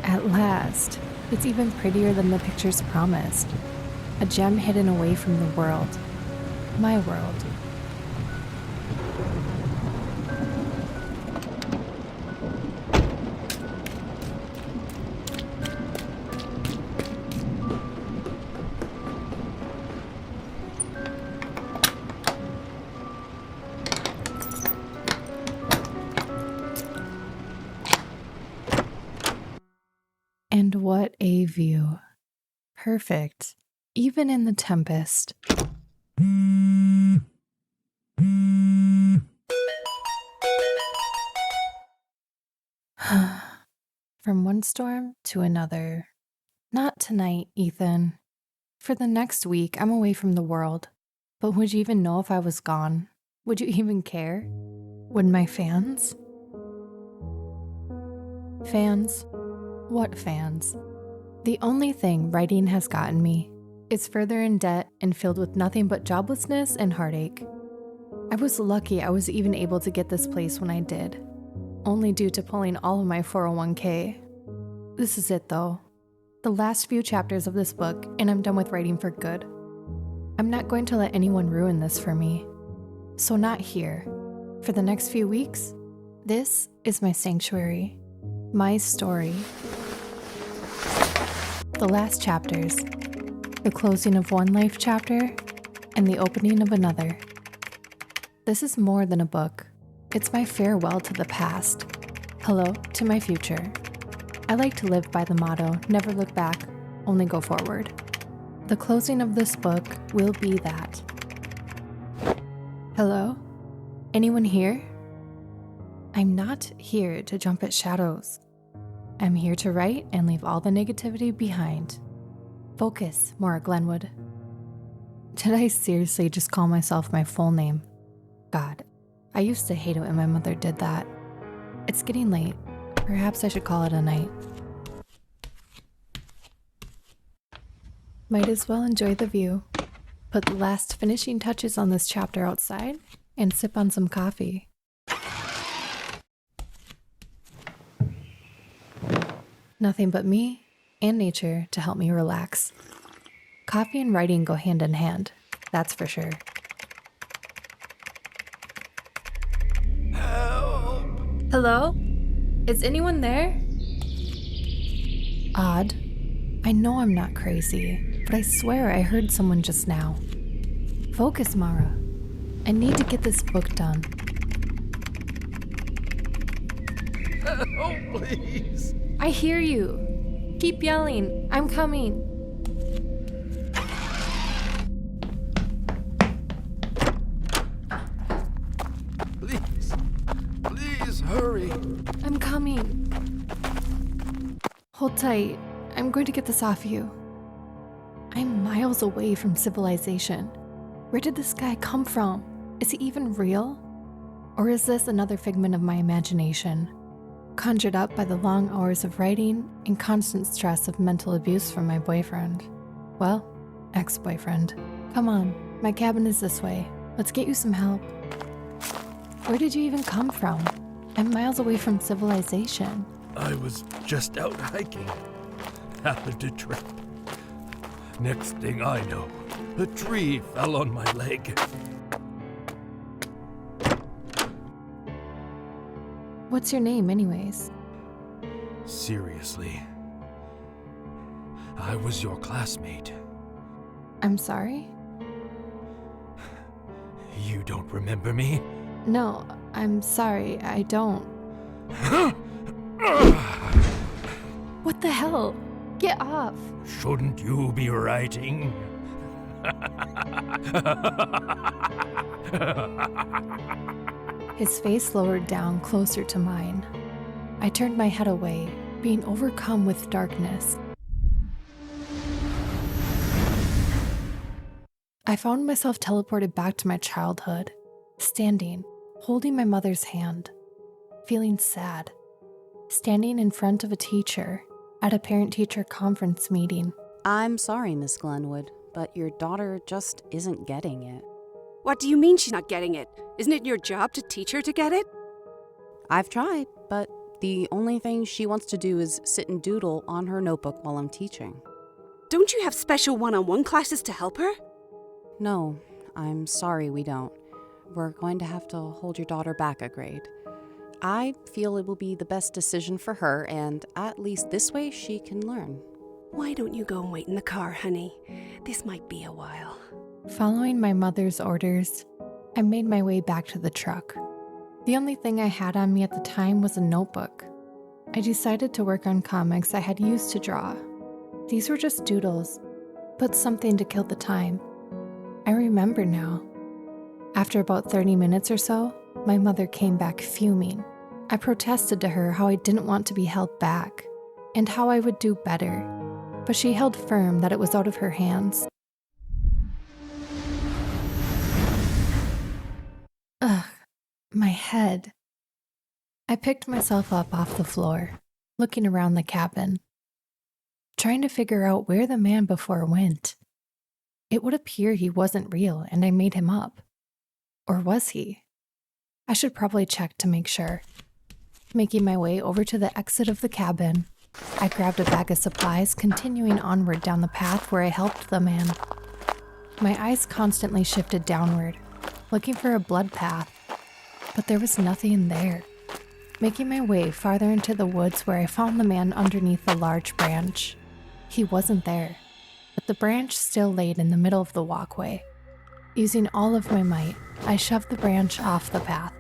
At last, it's even prettier than the pictures promised. A gem hidden away from the world. My world. And what a view. Perfect, even in the tempest. From one storm to another. Not tonight, Ethan. For the next week, I'm away from the world. But would you even know if I was gone? Would you even care? Would my fans? Fans? What fans? The only thing writing has gotten me is further in debt and filled with nothing but joblessness and heartache. I was lucky I was even able to get this place when I did, only due to pulling all of my 401k. This is it though. The last few chapters of this book, and I'm done with writing for good. I'm not going to let anyone ruin this for me. So not here. For the next few weeks, this is my sanctuary, my story. The last chapters, the closing of one life chapter, and the opening of another. This is more than a book. It's my farewell to the past. Hello to my future. I like to live by the motto, never look back, only go forward. The closing of this book will be that. Hello? Anyone here? I'm not here to jump at shadows. I'm here to write and leave all the negativity behind. Focus, Maura Glenwood. Did I seriously just call myself my full name? God, I used to hate it when my mother did that. It's getting late. Perhaps I should call it a night. Might as well enjoy the view. Put the last finishing touches on this chapter outside and sip on some coffee. Nothing but me and nature to help me relax. Coffee and writing go hand in hand, that's for sure. Help! Hello? Is anyone there? Odd. I know I'm not crazy, but I swear I heard someone just now. Focus, Maura. I need to get this book done. Help, please! I hear you. Keep yelling. I'm coming. Please hurry. I'm coming. Hold tight. I'm going to get this off you. I'm miles away from civilization. Where did this guy come from? Is he even real? Or is this another figment of my imagination, conjured up by the long hours of writing and constant stress of mental abuse from my boyfriend? Well, ex-boyfriend. Come on, my cabin is this way. Let's get you some help. Where did you even come from? I'm miles away from civilization. I was just out hiking. Happened to trip. Next thing I know, a tree fell on my leg. What's your name, anyways? Seriously. I was your classmate. I'm sorry? You don't remember me? No, I'm sorry, I don't. What the hell? Get off! Shouldn't you be writing? His face lowered down closer to mine. I turned my head away, being overcome with darkness. I found myself teleported back to my childhood, standing, holding my mother's hand, feeling sad, standing in front of a teacher at a parent-teacher conference meeting. I'm sorry, Miss Glenwood, but your daughter just isn't getting it. What do you mean she's not getting it? Isn't it your job to teach her to get it? I've tried, but The only thing she wants to do is sit and doodle on her notebook while I'm teaching. Don't you have special one-on-one classes to help her? No, I'm sorry we don't. We're going to have to hold your daughter back a grade. I feel it will be the best decision for her, and at least this way she can learn. Why don't you go and wait in the car, honey? This might be a while. Following my mother's orders, I made my way back to the truck. The only thing I had on me at the time was a notebook. I decided to work on comics I had used to draw. These were just doodles, but something to kill the time. I remember now. After about 30 minutes or so, my mother came back fuming. I protested to her how I didn't want to be held back, and how I would do better, but she held firm that it was out of her hands. Ugh, my head. I picked myself up off the floor, looking around the cabin, trying to figure out where the man before went. It would appear he wasn't real and I made him up. Or was he? I should probably check to make sure. Making my way over to the exit of the cabin, I grabbed a bag of supplies, continuing onward down the path where I helped the man. My eyes constantly shifted downward, looking for a blood path, but there was nothing there. Making my way farther into the woods where I found the man underneath a large branch. He wasn't there, but the branch still laid in the middle of the walkway. Using all of my might, I shoved the branch off the path.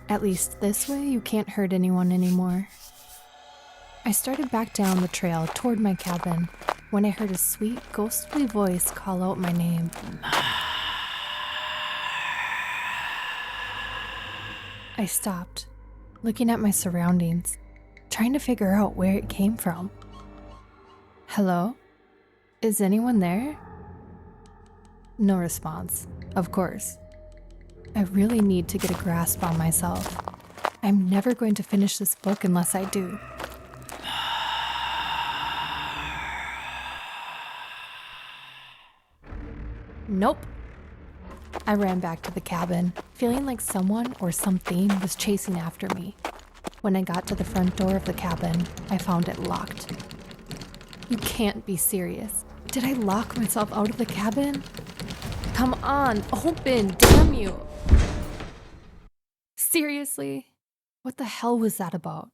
At least this way you can't hurt anyone anymore. I started back down the trail toward my cabin when I heard a sweet, ghostly voice call out my name. I stopped, looking at my surroundings, trying to figure out where it came from. Hello? Is anyone there? No response, of course. I really need to get a grasp on myself. I'm never going to finish this book unless I do. Nope. I ran back to the cabin, feeling like someone or something was chasing after me. When I got to the front door of the cabin, I found it locked. You can't be serious. Did I lock myself out of the cabin? Come on, open, damn you! Seriously? What the hell was that about?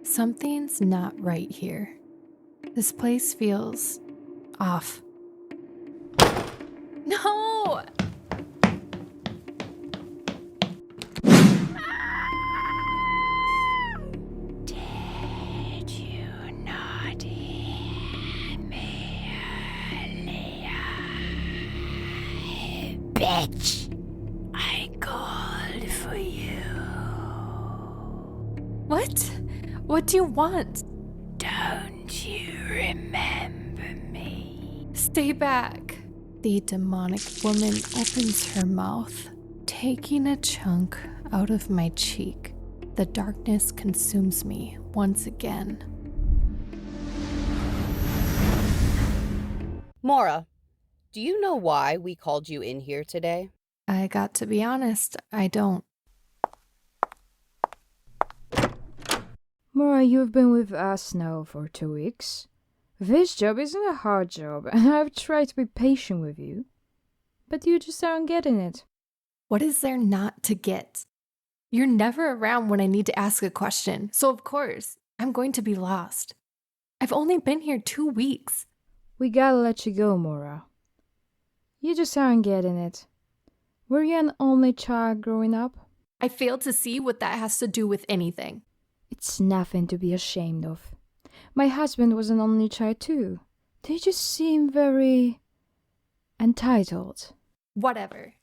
Something's not right here. This place feels off. No! Did you not hear me earlier? Bitch! I called for you. What? What do you want? Don't you remember me? Stay back. The demonic woman opens her mouth, taking a chunk out of my cheek. The darkness consumes me once again. Maura, do you know why we called you in here today? I got to be honest, I don't. Maura, you've been with us now for 2 weeks. This job isn't a hard job, and I've tried to be patient with you. But you just aren't getting it. What is there not to get? You're never around when I need to ask a question, so of course, I'm going to be lost. I've only been here 2 weeks. We gotta let you go, Maura. You just aren't getting it. Were you an only child growing up? I fail to see what that has to do with anything. It's nothing to be ashamed of. My husband was an only child too. They just seem very entitled. Whatever.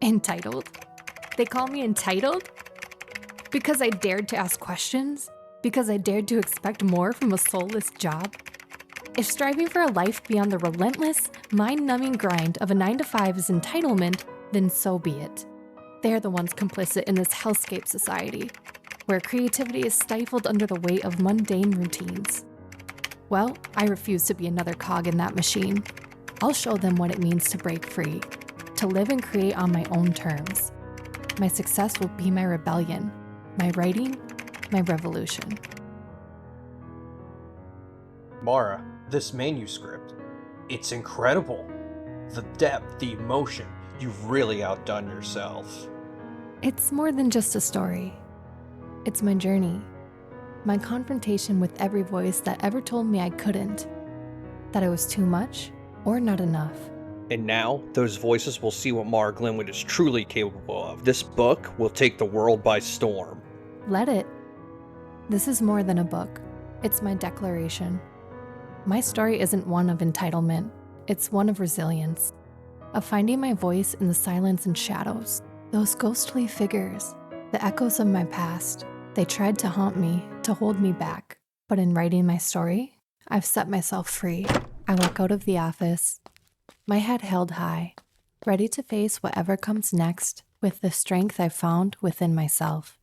Entitled? They call me entitled? Because I dared to ask questions? Because I dared to expect more from a soulless job? If striving for a life beyond the relentless, mind-numbing grind of a 9-to-5 is entitlement, then so be it. They're the ones complicit in this hellscape society, where creativity is stifled under the weight of mundane routines. Well, I refuse to be another cog in that machine. I'll show them what it means to break free, to live and create on my own terms. My success will be my rebellion, my writing, my revolution. Maura, this manuscript, it's incredible. The depth, the emotion, you've really outdone yourself. It's more than just a story. It's my journey, my confrontation with every voice that ever told me I couldn't, that I was too much or not enough. And now, those voices will see what Maura Glenwood is truly capable of. This book will take the world by storm. Let it. This is more than a book. It's my declaration. My story isn't one of entitlement. It's one of resilience, of finding my voice in the silence and shadows. Those ghostly figures, the echoes of my past, they tried to haunt me, to hold me back. But in writing my story, I've set myself free. I walk out of the office, my head held high, ready to face whatever comes next with the strength I've found within myself.